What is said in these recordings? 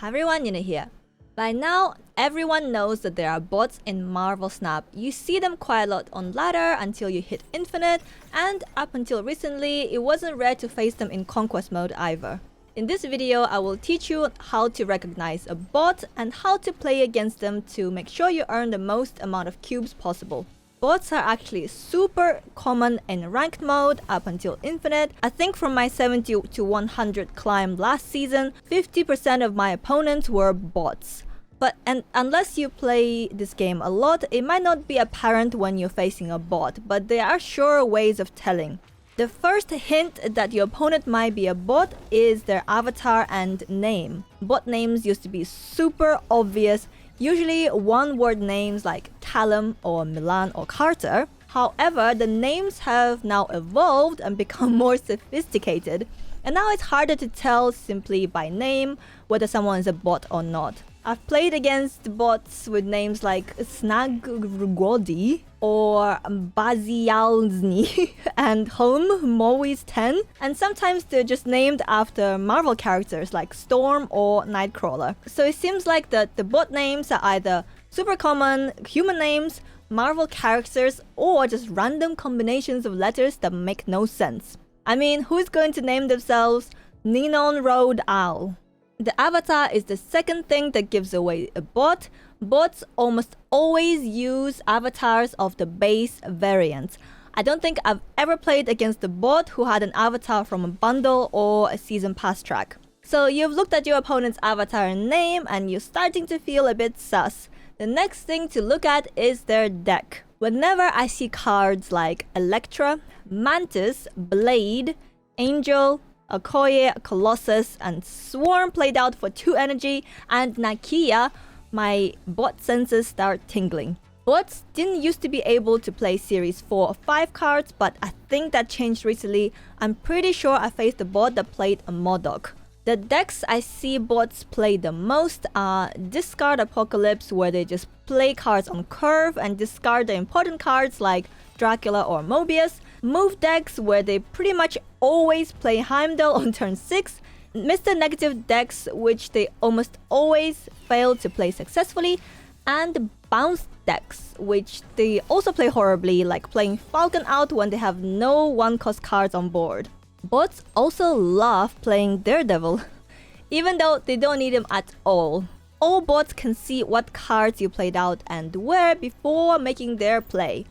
Hi everyone, Yuna here. By now, everyone knows that there are bots in Marvel Snap. You see them quite a lot on ladder until you hit infinite, and up until recently, it wasn't rare to face them in conquest mode either. In this video, I will teach you how to recognize a bot and how to play against them to make sure you earn the most amount of cubes possible. Bots are actually super common in ranked mode up until infinite. I think from my 70 to 100 climb last season, 50% of my opponents were bots. And unless you play this game a lot, it might not be apparent when you're facing a bot, but there are sure ways of telling. The first hint that your opponent might be a bot is their avatar and name. Bot names used to be super obvious, usually one-word names like Callum or Milan or Carter. However, the names have now evolved and become more sophisticated, and now it's harder to tell simply by name whether someone is a bot or not. I've played against bots with names like Snagrgodi or Bazialzni and Home Mowies 10, and sometimes they're just named after Marvel characters like Storm or Nightcrawler. So it seems like the bot names are either super common human names, Marvel characters, or just random combinations of letters that make no sense. I mean, who's going to name themselves Ninon Road Owl? The avatar is the second thing that gives away a bot. Bots almost always use avatars of the base variant. I don't think I've ever played against a bot who had an avatar from a bundle or a season pass track. So you've looked at your opponent's avatar and name and you're starting to feel a bit sus. The next thing to look at is their deck. Whenever I see cards like Electra, Mantis, Blade, Angel, Okoye, Colossus, and Swarm played out for 2 energy, and Nakia, my bot senses start tingling. Bots didn't used to be able to play series 4 or 5 cards, but I think that changed recently. I'm pretty sure I faced a bot that played a Modok. The decks I see bots play the most are Discard Apocalypse, where they just play cards on curve and discard the important cards like Dracula or Mobius. Move decks, where they pretty much always play Heimdall on turn 6. Mr. Negative decks, which they almost always fail to play successfully. And bounce decks, which they also play horribly, like playing Falcon out when they have no 1-cost cards on board. Bots also love playing Daredevil, even though they don't need him at all. All bots can see what cards you played out and where before making their play.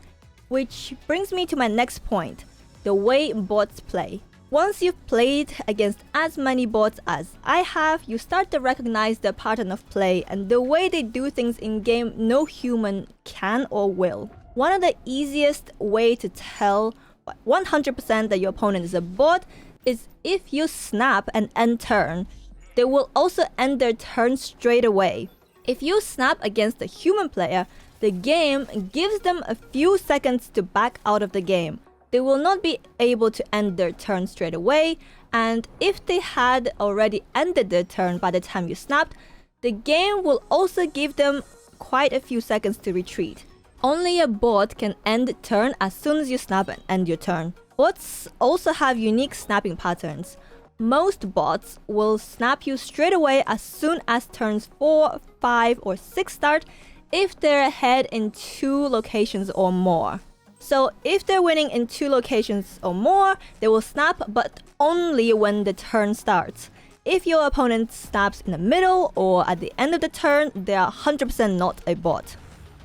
Which brings me to my next point, the way bots play. Once you've played against as many bots as I have, you start to recognize the pattern of play and the way they do things in game no human can or will. One of the easiest way to tell 100% that your opponent is a bot is if you snap and end turn, they will also end their turn straight away. If you snap against a human player, the game gives them a few seconds to back out of the game. They will not be able to end their turn straight away, and if they had already ended their turn by the time you snapped, the game will also give them quite a few seconds to retreat. Only a bot can end turn as soon as you snap and end your turn. Bots also have unique snapping patterns. Most bots will snap you straight away as soon as turns 4, 5, or 6 start, if they're ahead in 2 locations or more. So if they're winning in 2 locations or more, they will snap, but only when the turn starts. If your opponent snaps in the middle or at the end of the turn, they are 100% not a bot.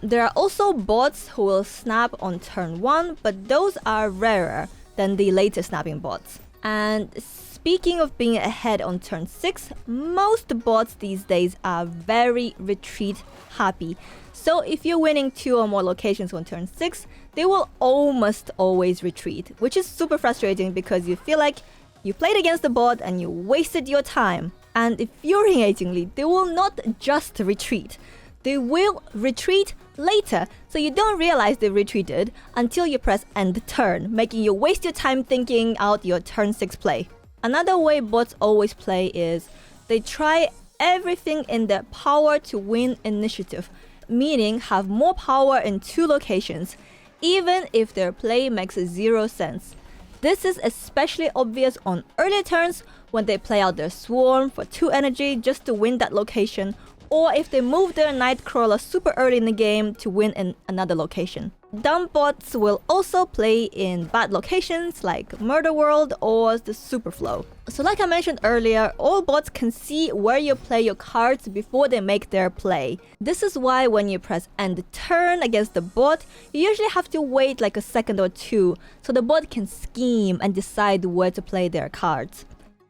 There are also bots who will snap on turn 1, but those are rarer than the later snapping bots. And speaking of being ahead on turn 6, most bots these days are very retreat happy. So if you're winning 2 or more locations on turn 6, they will almost always retreat, which is super frustrating because you feel like you played against the bot and you wasted your time. And infuriatingly, they will not just retreat. They will retreat later, so you don't realize they retreated until you press end turn, making you waste your time thinking out your turn 6 play. Another way bots always play is they try everything in their power to win initiative, meaning have more power in 2 locations, even if their play makes 0 sense. This is especially obvious on early turns when they play out their Swarm for 2 energy just to win that location, or if they move their Nightcrawler super early in the game to win in another location. Dumb bots will also play in bad locations like Murder World or the Superflow. So like I mentioned earlier, all bots can see where you play your cards before they make their play. This is why when you press end turn against the bot, you usually have to wait like a second or two so the bot can scheme and decide where to play their cards.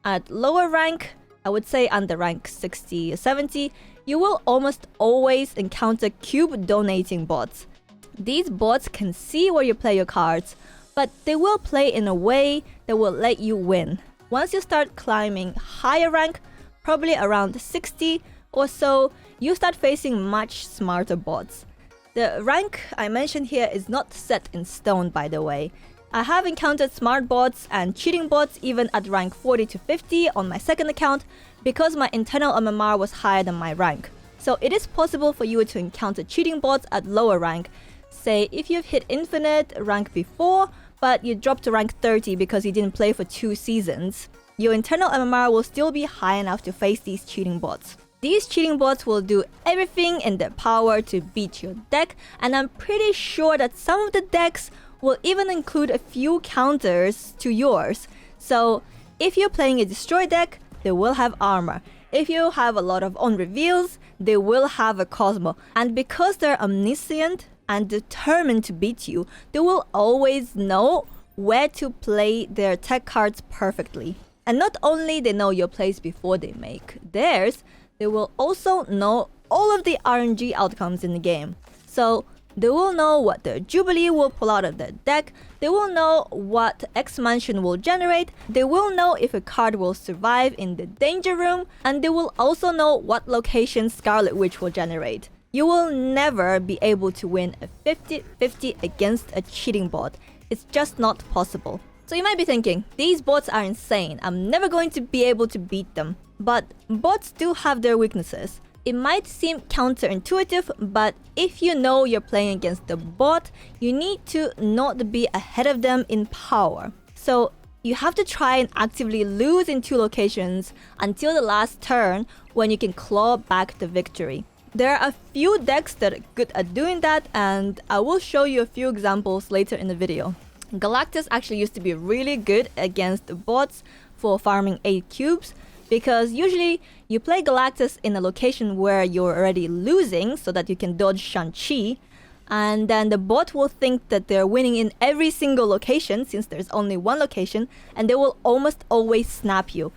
At lower rank, I would say under rank 60 or 70, you will almost always encounter cube donating bots. These bots can see where you play your cards, but they will play in a way that will let you win. Once you start climbing higher rank, probably around 60 or so, you start facing much smarter bots. The rank I mentioned here is not set in stone, by the way. I have encountered smart bots and cheating bots even at rank 40 to 50 on my second account because my internal MMR was higher than my rank. So it is possible for you to encounter cheating bots at lower rank. Say if you've hit infinite rank before, but you dropped to rank 30 because you didn't play for 2 seasons, your internal MMR will still be high enough to face these cheating bots. These cheating bots will do everything in their power to beat your deck, and I'm pretty sure that some of the decks will even include a few counters to yours. So if you're playing a destroy deck, they will have armor. If you have a lot of on reveals, they will have a Cosmo. And because they're omniscient and determined to beat you, they will always know where to play their tech cards perfectly. And not only they know your plays before they make theirs, they will also know all of the RNG outcomes in the game. So they will know what their Jubilee will pull out of their deck, they will know what X-Mansion will generate, they will know if a card will survive in the Danger Room, and they will also know what location Scarlet Witch will generate. You will never be able to win a 50-50 against a cheating bot. It's just not possible. So you might be thinking, these bots are insane, I'm never going to be able to beat them. But bots do have their weaknesses. It might seem counterintuitive, but if you know you're playing against the bot, you need to not be ahead of them in power. So you have to try and actively lose in 2 locations until the last turn when you can claw back the victory. There are a few decks that are good at doing that, and I will show you a few examples later in the video. Galactus actually used to be really good against the bots for farming 8 cubes, because usually you play Galactus in a location where you're already losing so that you can dodge Shang-Chi, and then the bot will think that they're winning in every single location since there's only one location, and they will almost always snap you.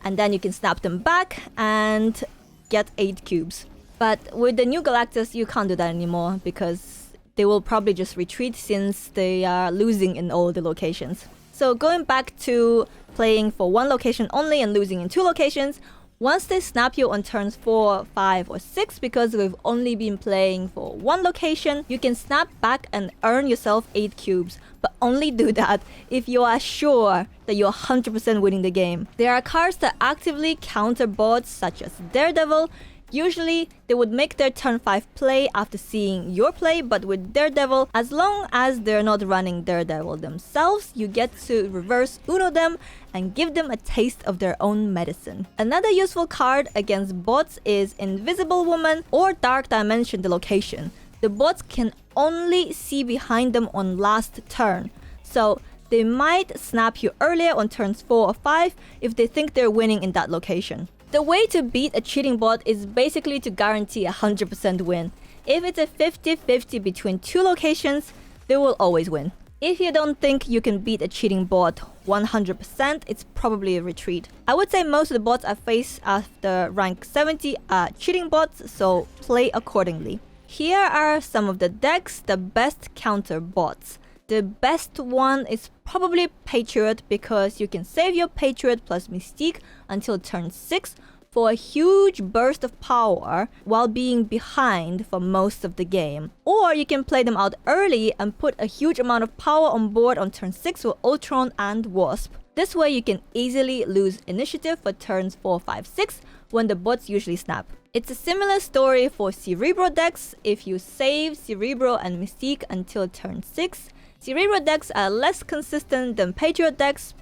And then you can snap them back and get 8 cubes. But with the new Galactus, you can't do that anymore because they will probably just retreat since they are losing in all the locations. So going back to playing for 1 location only and losing in 2 locations, once they snap you on turns 4, 5, or 6 because we've only been playing for 1 location, you can snap back and earn yourself 8 cubes. But only do that if you are sure that you're 100% winning the game. There are cards that actively counter bots such as Daredevil. Usually, they would make their turn 5 play after seeing your play, but with Daredevil, as long as they're not running Daredevil themselves, you get to reverse Uno them and give them a taste of their own medicine. Another useful card against bots is Invisible Woman or Dark Dimension the location. The bots can only see behind them on last turn, so they might snap you earlier on turns 4 or 5 if they think they're winning in that location. The way to beat a cheating bot is basically to guarantee a 100% win. If it's a 50-50 between 2 locations, they will always win. If you don't think you can beat a cheating bot 100%, it's probably a retreat. I would say most of the bots I face after rank 70 are cheating bots, so play accordingly. Here are some of the decks that best counter bots. The best one is probably Patriot because you can save your Patriot plus Mystique until turn 6 for a huge burst of power while being behind for most of the game. Or you can play them out early and put a huge amount of power on board on turn 6 with Ultron and Wasp. This way you can easily lose initiative for turns 4, 5, 6 when the bots usually snap. It's a similar story for Cerebro decks. If you save Cerebro and Mystique until turn 6, Cerebro decks are less consistent than Patriot decks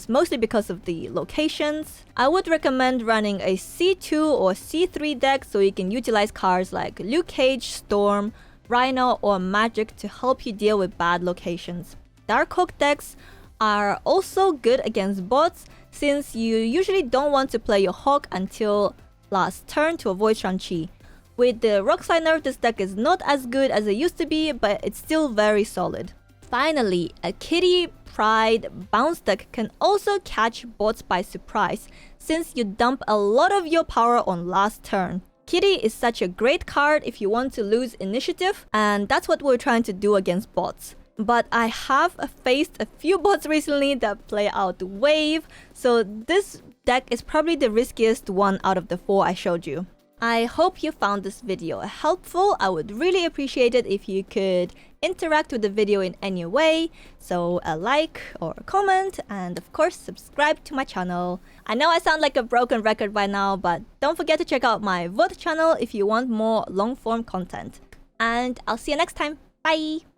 mostly because of the locations. I would recommend running a C2 or C3 deck so you can utilize cards like Luke Cage, Storm, Rhino, or Magic to help you deal with bad locations. Darkhawk decks are also good against bots since you usually don't want to play your Hawk until last turn to avoid Shang-Chi. With the Rockslide nerf, this deck is not as good as it used to be, but it's still very solid. Finally, a Kitty Pride bounce deck can also catch bots by surprise since you dump a lot of your power on last turn. Kitty is such a great card if you want to lose initiative, and that's what we're trying to do against bots. But I have faced a few bots recently that play out wave, so this deck is probably the riskiest one out of the 4 I showed you. I hope you found this video helpful. I would really appreciate it if you could interact with the video in any way, so a like or a comment, and of course subscribe to my channel. I know I sound like a broken record by now, but don't forget to check out my VOD channel if you want more long form content. And I'll see you next time. Bye!